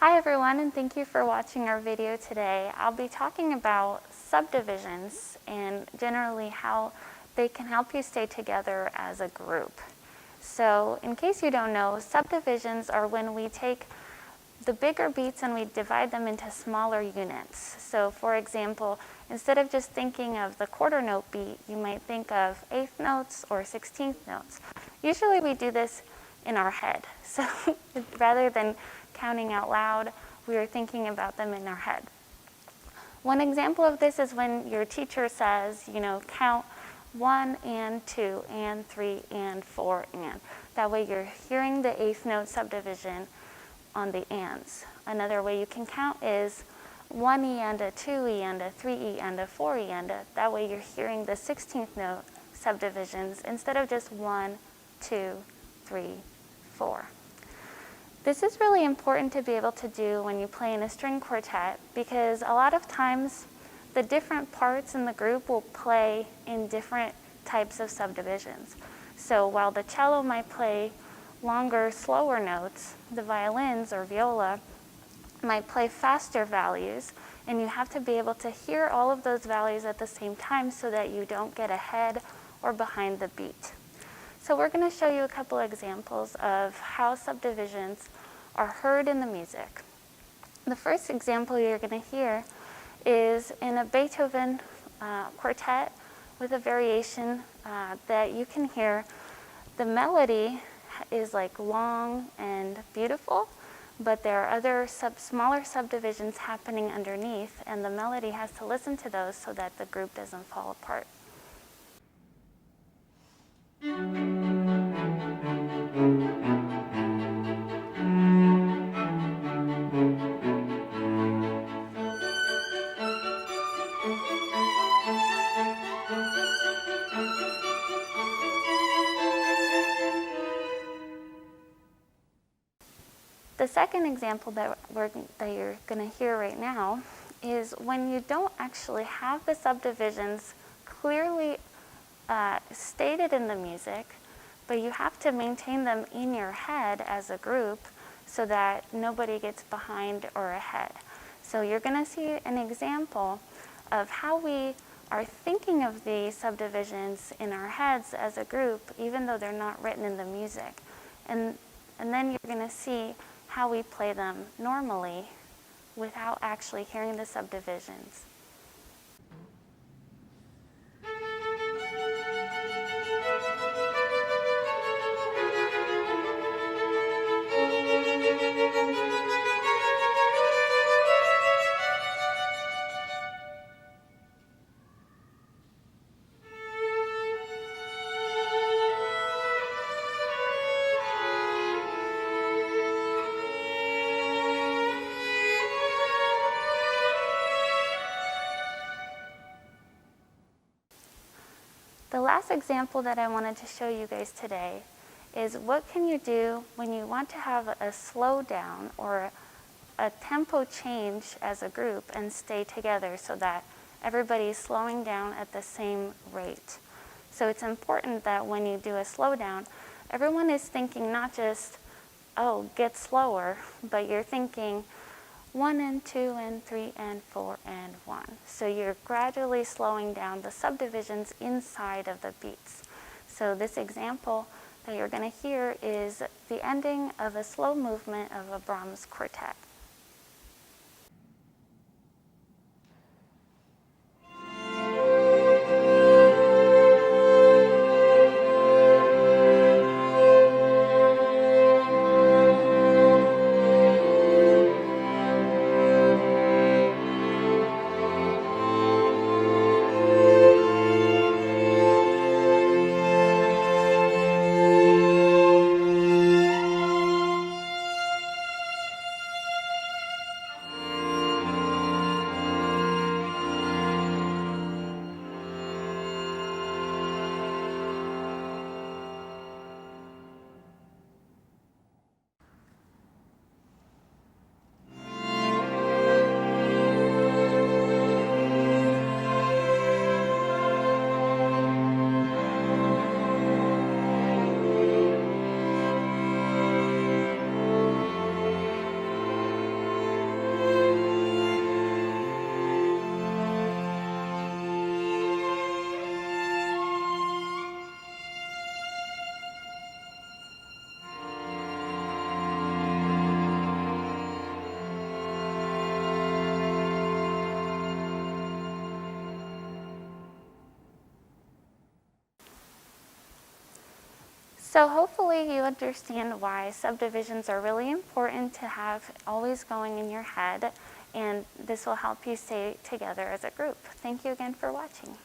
Hi everyone, and thank you for watching our video today. I'll be talking about subdivisions and generally how they can help you stay together as a group. So in case you don't know, subdivisions are when we take the bigger beats and we divide them into smaller units. So for example, instead of just thinking of the quarter note beat, you might think of eighth notes or 16th notes. Usually we do this in our head. So rather than counting out loud, we are thinking about them in our head. One example of this is when your teacher says, count 1 and 2 and 3 and 4 and. That way you're hearing the eighth note subdivision on the ands. Another way you can count is 1 E and a 2 E and a 3 E and a 4 E and a. That way you're hearing the 16th note subdivisions instead of just 1, 2, 3, 4. This is really important to be able to do when you play in a string quartet because a lot of times the different parts in the group will play in different types of subdivisions. So while the cello might play longer, slower notes, the violins or viola might play faster values, and you have to be able to hear all of those values at the same time so that you don't get ahead or behind the beat. So we're going to show you a couple examples of how subdivisions are heard in the music. The first example you're going to hear is in a Beethoven quartet with a variation that you can hear. The melody is like long and beautiful, but there are other smaller subdivisions happening underneath, and the melody has to listen to those so that the group doesn't fall apart. The second example that you're going to hear right now is when you don't actually have the subdivisions clearly stated in the music, but you have to maintain them in your head as a group so that nobody gets behind or ahead. So you're going to see an example of how we are thinking of the subdivisions in our heads as a group, even though they're not written in the music. And then you're going to see how we play them normally without actually hearing the subdivisions. The last example that I wanted to show you guys today is what can you do when you want to have a slowdown or a tempo change as a group and stay together so that everybody is slowing down at the same rate. So it's important that when you do a slowdown, everyone is thinking not just, oh, get slower, but you're thinking 1 and 2 and 3 and 4 and 1. So you're gradually slowing down the subdivisions inside of the beats. So this example that you're going to hear is the ending of a slow movement of a Brahms quartet. So hopefully you understand why subdivisions are really important to have always going in your head, and this will help you stay together as a group. Thank you again for watching.